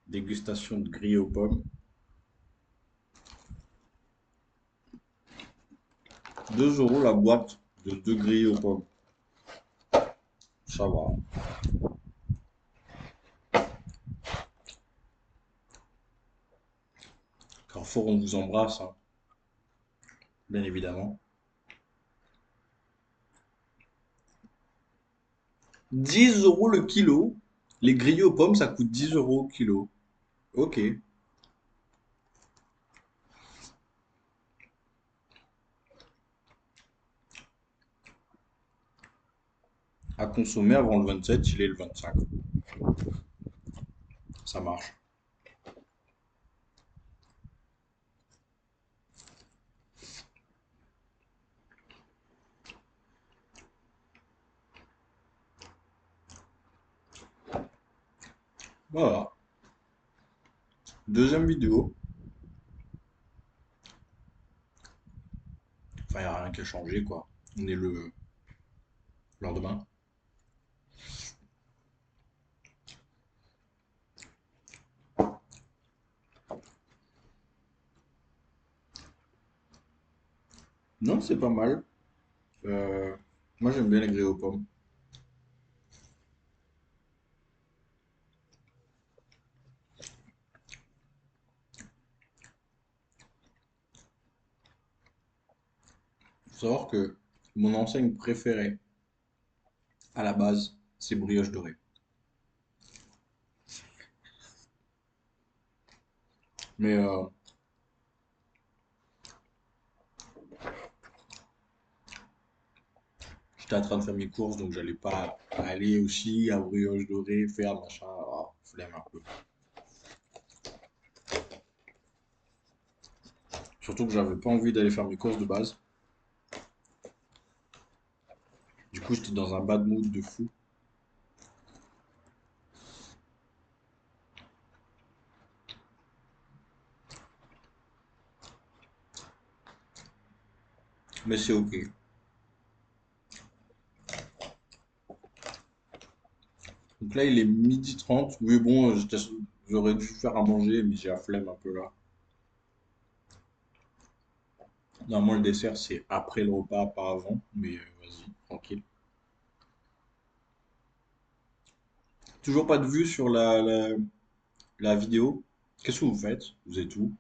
Dégustation de grillé aux pommes. 2 € la boîte de 2 grillés aux pommes. Ça va. Carrefour, on vous embrasse, hein, bien évidemment. 10 € le kilo. Les grillés aux pommes, ça coûte 10 € au kilo. Ok. À consommer avant le 27, il est le 25. Ça marche. Voilà. Deuxième vidéo. Enfin, il n'y a rien qui a changé, quoi. On est le lendemain. Non, c'est pas mal. Euh, Moi, j'aime bien les grillés aux pommes. Faut savoir que mon enseigne préférée, à la base, c'est Brioche Dorée. Mais j'étais en train de faire mes courses, donc j'allais pas aller aussi à Brioche Dorée, faire machin. Ah, flemme un peu. Surtout que j'avais pas envie d'aller faire mes courses de base. Du coup, j'étais dans un bad mood de fou. Mais c'est ok. Donc là, il est 12h30. Oui, bon, j'aurais dû faire à manger, mais j'ai la flemme un peu là. Normalement, le dessert, c'est après le repas, pas avant. Mais vas-y, tranquille. Toujours pas de vue sur la vidéo. Qu'est-ce que vous faites? Vous êtes où?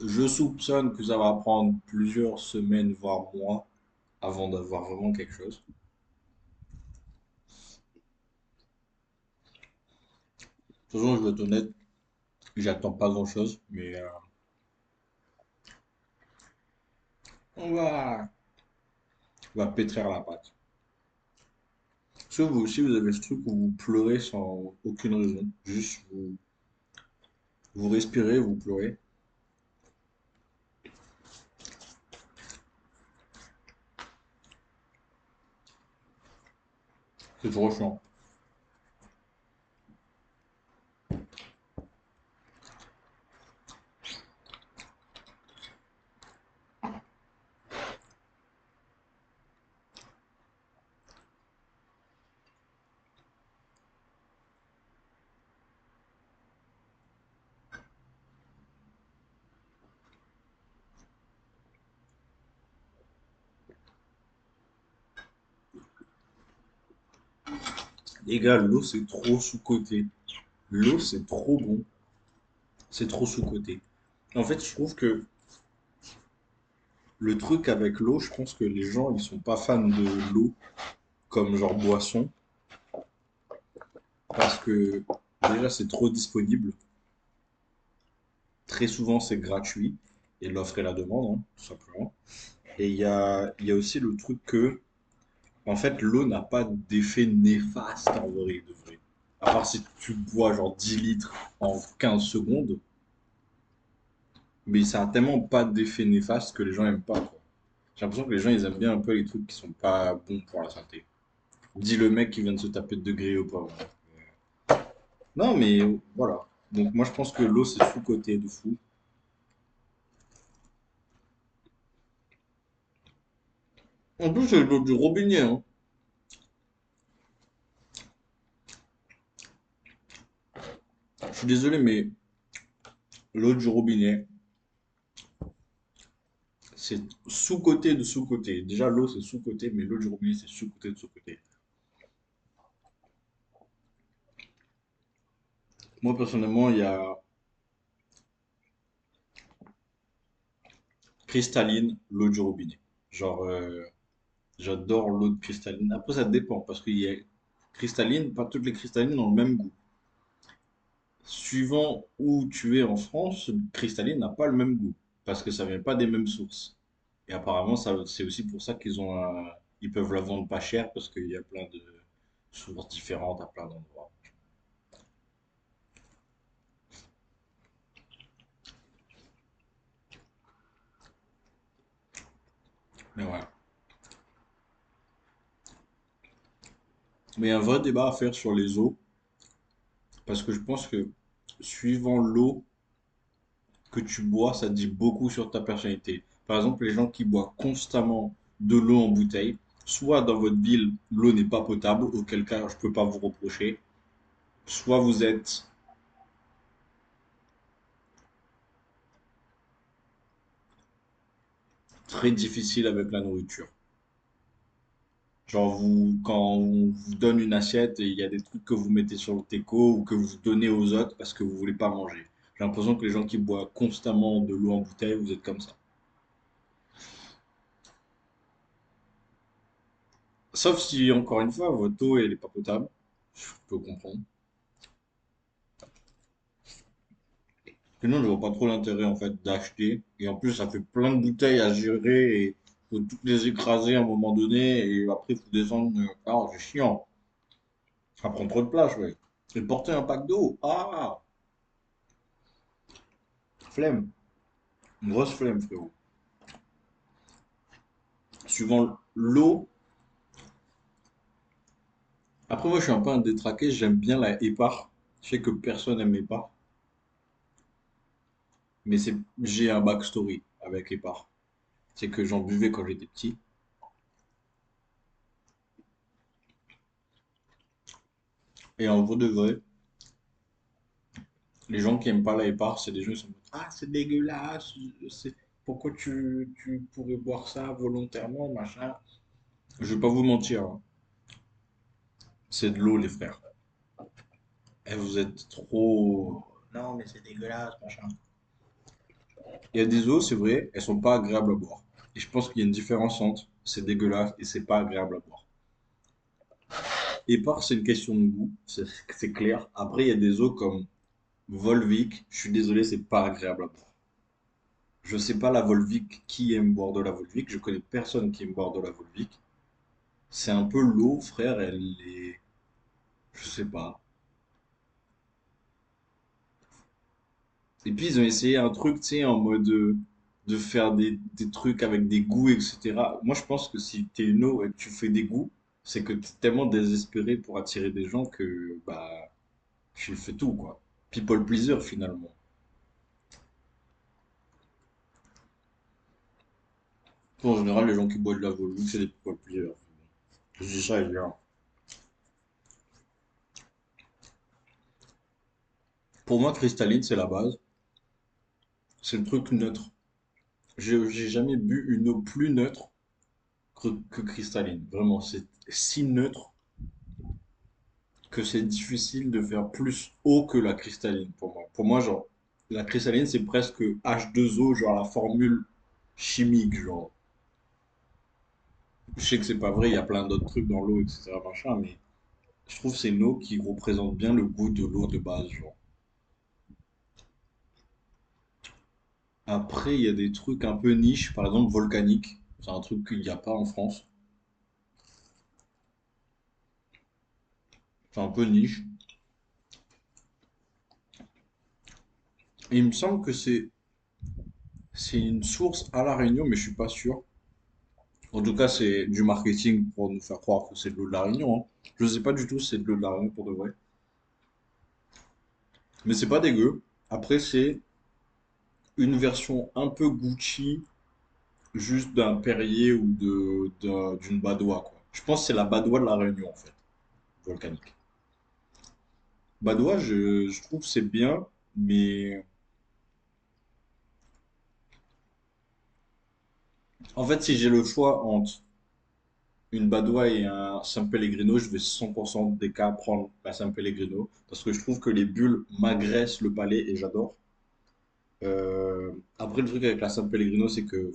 Je soupçonne que ça va prendre plusieurs semaines, voire mois, avant d'avoir vraiment quelque chose. De toute façon, je vais être honnête, j'attends pas grand-chose, mais on va pétrir la pâte. Est-ce que vous aussi, vous avez ce truc où vous pleurez sans aucune raison? Juste, vous respirez, vous pleurez. C'est trop chiant. Les gars, l'eau, c'est trop sous-coté. L'eau, c'est trop bon. C'est trop sous-coté. En fait, je trouve que le truc avec l'eau, je pense que les gens, ils sont pas fans de l'eau comme genre boisson. Parce que déjà, c'est trop disponible. Très souvent, c'est gratuit. Et l'offre et la demande, hein, tout simplement. Et il y a aussi le truc que, en fait, l'eau n'a pas d'effet néfaste en vrai de vrai. À part si tu bois genre 10 litres en 15 secondes, mais ça a tellement pas d'effet néfaste que les gens aiment pas, quoi. J'ai l'impression que les gens, ils aiment bien un peu les trucs qui sont pas bons pour la santé. Dis le mec qui vient de se taper de degrés au pauvre. Non, mais voilà. Donc moi, je pense que l'eau, c'est sous-coté de fou. En plus, c'est de l'eau du robinet, hein. Je suis désolé, mais l'eau du robinet, c'est sous-côté de sous-côté. Déjà, l'eau, c'est sous-côté, mais l'eau du robinet, c'est sous-côté de sous-côté. Moi, personnellement, il y a cristalline, l'eau du robinet. Genre, j'adore l'eau de cristalline. Après, ça dépend, parce qu'il y a cristalline, pas toutes les cristallines ont le même goût. Suivant où tu es en France, cristalline n'a pas le même goût, parce que ça vient pas des mêmes sources. Et apparemment, ça, c'est aussi pour ça ils peuvent la vendre pas cher, parce qu'il y a plein de sources différentes à plein d'endroits. Mais voilà. Mais il y a un vrai débat à faire sur les eaux, parce que je pense que suivant l'eau que tu bois, ça dit beaucoup sur ta personnalité. Par exemple, les gens qui boivent constamment de l'eau en bouteille, soit dans votre ville, l'eau n'est pas potable, auquel cas je peux pas vous reprocher, soit vous êtes très difficile avec la nourriture. Genre, quand on vous donne une assiette et il y a des trucs que vous mettez sur le teco ou que vous donnez aux autres parce que vous voulez pas manger. J'ai l'impression que les gens qui boivent constamment de l'eau en bouteille, vous êtes comme ça. Sauf si, encore une fois, votre eau, elle est pas potable. Je peux comprendre. Sinon, je vois pas trop l'intérêt, en fait, d'acheter. Et en plus, ça fait plein de bouteilles à gérer et faut toutes les écraser à un moment donné et après, il faut descendre. Ah, c'est chiant. Ça prend trop de place, ouais. Et porter un pack d'eau. Ah, flemme. Une grosse flemme, frérot. Suivant l'eau. Après, moi, je suis un peu un détraqué. J'aime bien la Épar. Je sais que personne aime Épar. Mais j'ai un backstory avec Épar. C'est que j'en buvais quand j'étais petit. Et en vrai de vrai, les gens qui aiment pas la Épar, c'est des gens qui sont en mode, ah, c'est dégueulasse. Pourquoi tu pourrais boire ça volontairement, machin. Je vais pas vous mentir, hein. C'est de l'eau, les frères. Et vous êtes trop. Non, mais c'est dégueulasse, machin. Il y a des eaux, c'est vrai, elles sont pas agréables à boire. Et je pense qu'il y a une différence entre c'est dégueulasse et c'est pas agréable à boire. Et par, c'est une question de goût, c'est clair. Après, il y a des eaux comme Volvic, je suis désolé, c'est pas agréable à boire. Je sais pas la Volvic qui aime boire de la Volvic, je connais personne qui aime boire de la Volvic. C'est un peu l'eau, frère, elle est. Je sais pas. Et puis ils ont essayé un truc, tu sais, en mode de faire des trucs avec des goûts, etc. Moi, je pense que si t'es une eau et que tu fais des goûts, c'est que t'es tellement désespéré pour attirer des gens que, bah, tu fais tout, quoi. People pleaser, finalement. En général, les gens qui boivent de la volume, c'est des people pleasers. Je dis ça, et bien. Pour moi, cristalline, c'est la base. C'est le truc neutre. J'ai jamais bu une eau plus neutre que cristalline. Vraiment, c'est si neutre que c'est difficile de faire plus eau que la cristalline pour moi. Pour moi, genre, la cristalline, c'est presque H2O, genre la formule chimique, genre. Je sais que c'est pas vrai, il y a plein d'autres trucs dans l'eau, etc., machin, mais je trouve que c'est une eau qui représente bien le goût de l'eau de base, genre. Après, il y a des trucs un peu niche, par exemple volcanique. C'est un truc qu'il n'y a pas en France. C'est un peu niche. Et il me semble que c'est une source à La Réunion, mais je suis pas sûr. En tout cas, c'est du marketing pour nous faire croire que c'est de l'eau de la Réunion, hein. Je sais pas du tout si c'est de l'eau de la Réunion pour de vrai. Mais c'est pas dégueu. Après, c'est une version un peu Gucci, juste d'un Perrier ou d'une Badois, quoi. Je pense que c'est la Badois de la Réunion, en fait, volcanique. Badois, je trouve que c'est bien, mais en fait, si j'ai le choix entre une Badois et un San Pellegrino, je vais 100% des cas prendre la San Pellegrino parce que je trouve que les bulles m'agressent le palais et j'adore. Après, le truc avec la San Pellegrino, c'est que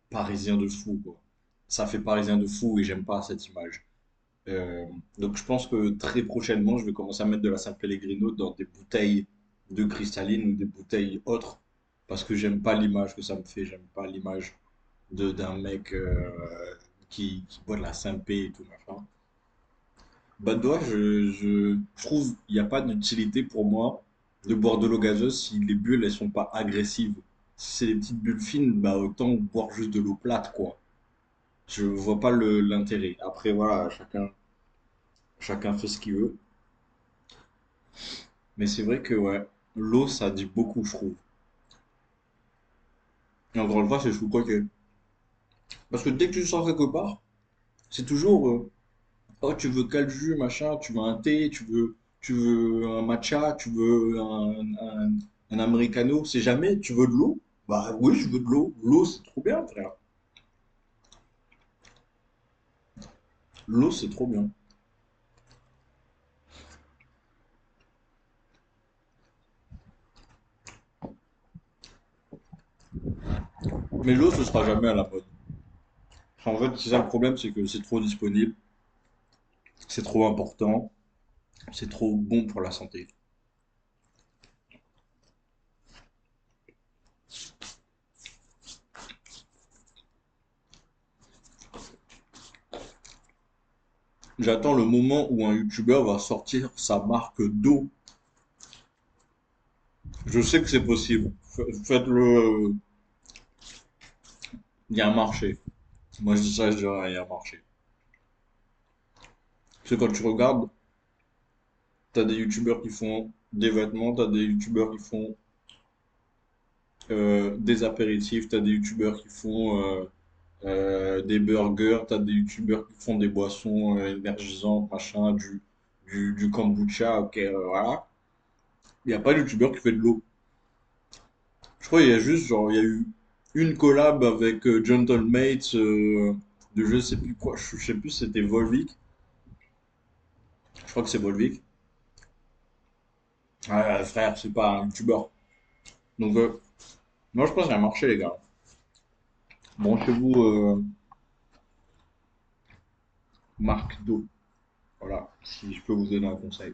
parisien de fou, quoi. Ça fait parisien de fou et j'aime pas cette image. Euh, donc je pense que très prochainement, je vais commencer à mettre de la San Pellegrino dans des bouteilles de cristalline ou des bouteilles autres parce que j'aime pas l'image que ça me fait, j'aime pas l'image de d'un mec qui boit de la Saint-Pé et tout machin. Badois, je trouve il n'y a pas d'utilité pour moi de boire de l'eau gazeuse si les bulles elles sont pas agressives. Si c'est des petites bulles fines, bah autant boire juste de l'eau plate quoi. Je vois pas l'intérêt. Après voilà, chacun fait ce qu'il veut. Mais c'est vrai que ouais, l'eau ça dit beaucoup je trouve. Et encore une fois, c'est sous-coté. Parce que dès que tu sors quelque part, c'est toujours oh, tu veux quel jus, machin, tu veux un thé, tu veux un matcha, tu veux un americano, c'est jamais, tu veux de l'eau? Bah oui, je veux de l'eau. L'eau, c'est trop bien, frère. L'eau, c'est trop bien. Mais l'eau, ce sera jamais à la mode. En fait, c'est ça le problème, c'est que c'est trop disponible, c'est trop important, c'est trop bon pour la santé. J'attends le moment où un youtubeur va sortir sa marque d'eau. Je sais que c'est possible. Faites-le. Il y a un marché. Moi, je dis ça, je dirais, il y a un marché. Parce que quand tu regardes, t'as des youtubeurs qui font des vêtements, t'as des youtubeurs qui font des apéritifs, t'as des youtubeurs qui font des burgers, t'as des youtubeurs qui font des boissons énergisantes, machin, du kombucha, ok, voilà. Il n'y a pas de youtubeur qui fait de l'eau. Je crois qu'il y a juste, genre, il y a eu une collab avec Gentlemates de je sais plus quoi, je sais plus si c'était Volvic. Je crois que c'est Volvic. Ah, frère, c'est pas un youtubeur. Donc, moi, je pense qu'il y a un marché, les gars. Bon, chez vous, marque d'eau. Voilà, si je peux vous donner un conseil.